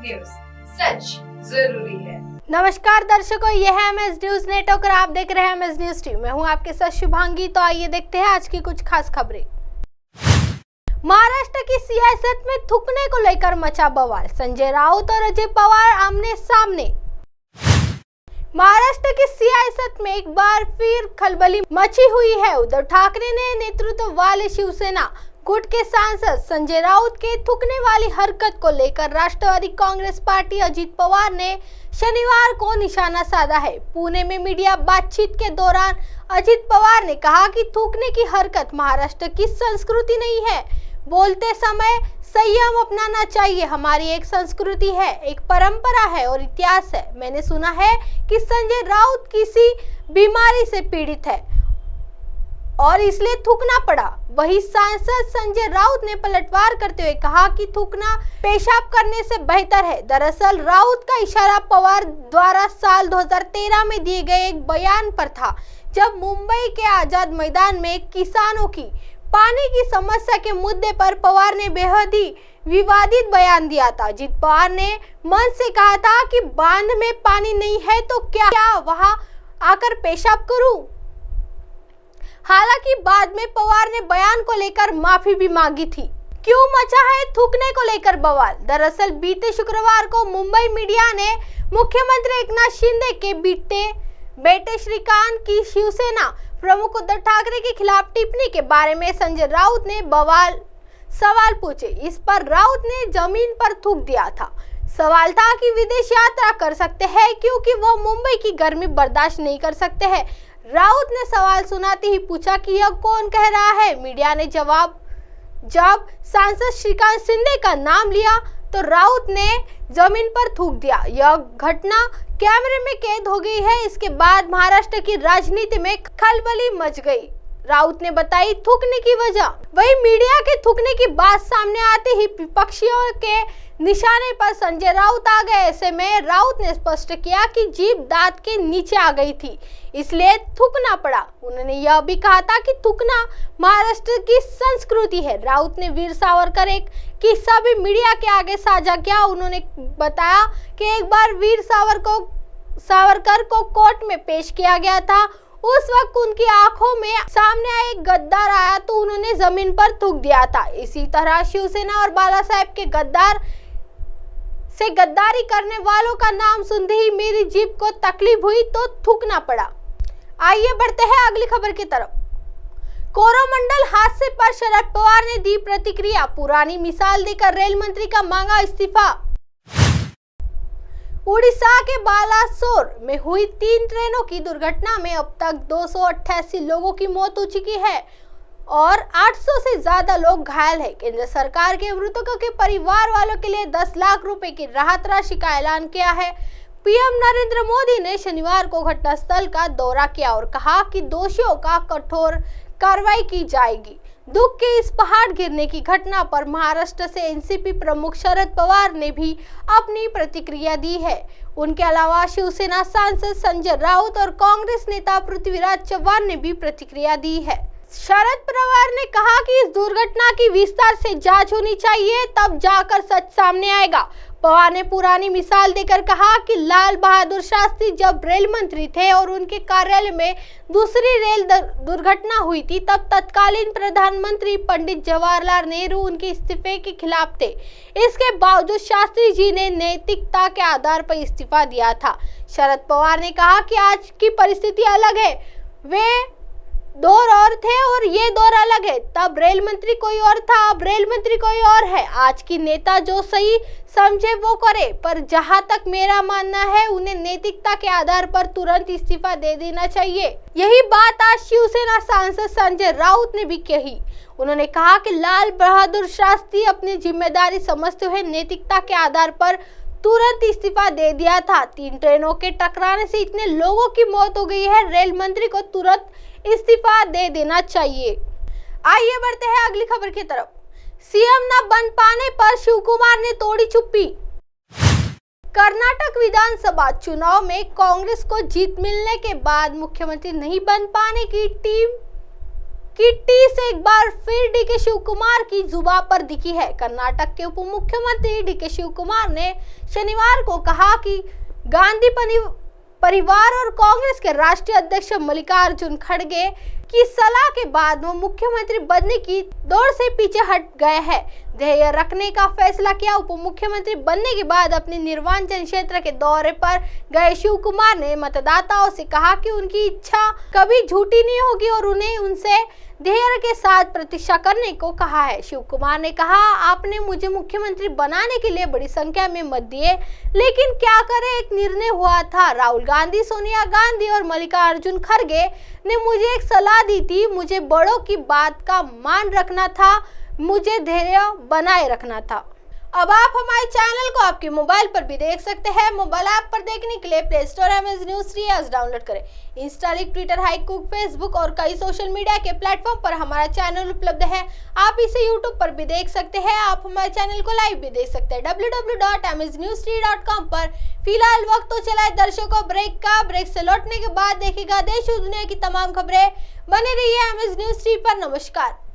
News, सच जरूरी है। नमस्कार दर्शकों, यह है MS न्यूज नेटवर्क और आप देख रहे हैं MS न्यूज टीवी। मैं हूं आपके साथ शुभांगी। तो आइए देखते हैं आज की कुछ खास खबरें। महाराष्ट्र की सियासत में थूकने को लेकर मचा बवाल, संजय राउत और अजय पवार आमने सामने। महाराष्ट्र की सियासत में एक बार फिर खलबली मची हुई है। उद्धव ठाकरे ने नेतृत्व वाले शिवसेना गुट के सांसद संजय राउत के थूकने वाली हरकत को लेकर राष्ट्रवादी कांग्रेस पार्टी अजित पवार ने शनिवार को निशाना साधा है। पुणे में मीडिया बातचीत के दौरान अजित पवार ने कहा कि थूकने की हरकत महाराष्ट्र की संस्कृति नहीं है। बोलते समय संयम अपनाना चाहिए। हमारी एक संस्कृति है, एक परंपरा है और इतिहास है। मैंने सुना है कि संजय राउत किसी बीमारी से पीड़ित है और इसलिए थूकना पड़ा। वही सांसद संजय राउत ने पलटवार करते हुए कहा कि थूकना पेशाब करने से बेहतर है। दरअसल राउत का इशारा पवार द्वारा साल 2013 में दिए गए एक बयान पर था, जब मुंबई के आजाद मैदान में किसानों की पानी की समस्या के मुद्दे पर पवार ने बेहद ही विवादित बयान दिया था। अजित पवार ने मन से कहा था कि बांध में पानी नहीं है तो क्या वहां आकर पेशाब करूं। हालांकि बाद में पवार ने बयान को लेकर माफी भी मांगी थी। क्यों मचा है थूकने को लेकर बवाल? दरअसल बीते शुक्रवार को मुंबई मीडिया ने मुख्यमंत्री एकनाथ शिंदे के बेटे श्रीकांत की शिवसेना प्रमुख उद्धव ठाकरे के खिलाफ टिप्पणी के बारे में संजय राउत ने सवाल पूछे। इस पर राउत ने जमीन पर थूक दिया था। सवाल था कि विदेश यात्रा कर सकते हैं क्योंकि वो मुंबई की गर्मी बर्दाश्त नहीं कर सकते हैं। राउत ने सवाल सुनाते ही पूछा कि यह कौन कह रहा है। मीडिया ने जब सांसद श्रीकांत शिंदे का नाम लिया तो राउत ने जमीन पर थूक दिया। यह घटना कैमरे में कैद हो गई है। इसके बाद महाराष्ट्र की राजनीति में खलबली मच गई। राउत ने बताई थूकने की वजह। वही मीडिया के थूकने की बात सामने आते ही विपक्षियों के निशाने पर संजय राउत आ गए। ऐसे में राउत ने स्पष्ट किया कि जीभ दांत के नीचे आ गई थी, इसलिए थूकना पड़ा। उन्होंने यह भी कहा था कि थूकना महाराष्ट्र की संस्कृति है। राउत ने वीर सावरकर एक किस्सा भी मीडिया के आगे साझा किया। उन्होंने बताया कि एक बार वीर सावरकर को कोर्ट में पेश किया गया था। उस वक्त उनकी आंखों में सामने एक गद्दार आया तो उन्होंने जमीन पर थूक दिया था। इसी तरह शिवसेना और बाला साहेब के गद्दारी करने वालों का नाम सुनते ही मेरी जीभ को तकलीफ हुई तो थूकना पड़ा। आइए बढ़ते हैं अगली खबर की तरफ। कोरोमंडल हादसे पर शरद पवार ने दी प्रतिक्रिया। पुरानी मिसाल देकर रेल मंत्री का मांगा इस्तीफा। उड़ीसा के बालासोर में हुई 3 ट्रेनों की दुर्घटना में अब तक 288 लोगों की मौत हो चुकी है और 800 से ज्यादा लोग घायल हैं। केंद्र सरकार के मृतकों के परिवार वालों के लिए 10 लाख रुपए की राहत राशि का ऐलान किया है। पीएम नरेंद्र मोदी ने शनिवार को घटनास्थल का दौरा किया और कहा कि दोषियों का कठोर कार्रवाई की जाएगी। दुख के इस पहाड़ गिरने की घटना पर महाराष्ट्र से एनसीपी प्रमुख शरद पवार ने भी अपनी प्रतिक्रिया दी है। उनके अलावा शिवसेना सांसद संजय राउत और कांग्रेस नेता पृथ्वीराज चव्हाण ने भी प्रतिक्रिया दी है। शरद पवार ने कहा कि इस दुर्घटना की विस्तार से जांच होनी चाहिए, तब जाकर सच सामने आएगा। पवार ने पुरानी मिसाल देकर कहा कि लाल बहादुर शास्त्री जब रेल मंत्री थे और उनके कार्यालय में दूसरी रेल दुर्घटना हुई थी, तब तत्कालीन प्रधानमंत्री पंडित जवाहरलाल नेहरू उनके इस्तीफे के खिलाफ थे। इसके बावजूद शास्त्री जी ने नैतिकता के आधार पर इस्तीफा दिया था। शरद पवार ने कहा कि आज की परिस्थिति अलग है। वे दौर और थे और ये दौर अलग है। तब रेल मंत्री कोई और था, अब रेल मंत्री कोई और है। आज की नेता जो सही समझे वो करे, पर जहां तक मेरा मानना है उन्हें नैतिकता के आधार पर तुरंत इस्तीफा दे देना चाहिए। यही बात आज शिवसेना सांसद संजय राउत ने भी कही। उन्होंने कहा कि लाल बहादुर शास्त्री अपनी जिम्मेदारी समझते हुए नैतिकता के आधार पर तुरंत इस्तीफा दे दिया था। 3 ट्रेनों के टकराने से इतने लोगों की मौत हो गई है, रेल मंत्री को तुरंत इस्तीफा दे देना चाहिए। आइए बढ़ते हैं अगली खबर की तरफ। सीएम न बन पाने पर शिवकुमार ने तोड़ी चुप्पी। कर्नाटक विधानसभा चुनाव में कांग्रेस को जीत मिलने के बाद मुख्यमंत्री नहीं बन पाने की कि टी से एक बार फिर डीके शिव कुमार की जुबान पर दिखी है। कर्नाटक के उप मुख्यमंत्री डीके शिव कुमार ने शनिवार को कहा कि गांधी परिवार और कांग्रेस के राष्ट्रीय अध्यक्ष मल्लिकार्जुन खड़गे की सलाह के बाद वो मुख्यमंत्री बनने की दौड़ से पीछे हट गए हैं। ध्येय रखने का फैसला किया। उप मुख्यमंत्री बनने के बाद अपने निर्वाचन क्षेत्र के दौरे पर गए शिव कुमार ने मतदाताओं से कहा कि उनकी इच्छा कभी झूठी नहीं होगी और उन्हें उनसे धैर्य के साथ प्रतीक्षा करने को कहा है। शिव कुमार ने कहा, आपने मुझे मुख्यमंत्री बनाने के लिए बड़ी संख्या में मत दिए, लेकिन क्या करें, एक निर्णय हुआ था। राहुल गांधी, सोनिया गांधी और मल्लिकार्जुन खड़गे ने मुझे एक सलाह दी थी। मुझे बड़ों की बात का मान रखना था, मुझे धैर्य बनाए रखना था। अब आप हमारे चैनल को आपके मोबाइल पर भी देख सकते हैं। मोबाइल ऐप पर देखने के लिए play store MS news 3 app download करें। इंस्टा, ट्विटर, हाईकुक, फेसबुक और कई सोशल मीडिया के प्लेटफॉर्म पर हमारा चैनल उपलब्ध है। आप इसे यूट्यूब पर भी देख सकते हैं। आप हमारे चैनल को लाइव भी देख सकते हैं www.msnews3.com पर। फिलहाल वक्त तो चला है दर्शकों ब्रेक का। ब्रेक से लौटने के बाद देखेगा देश और दुनिया की तमाम खबरें। बने रहिए एमएस न्यूज 3 पर। नमस्कार।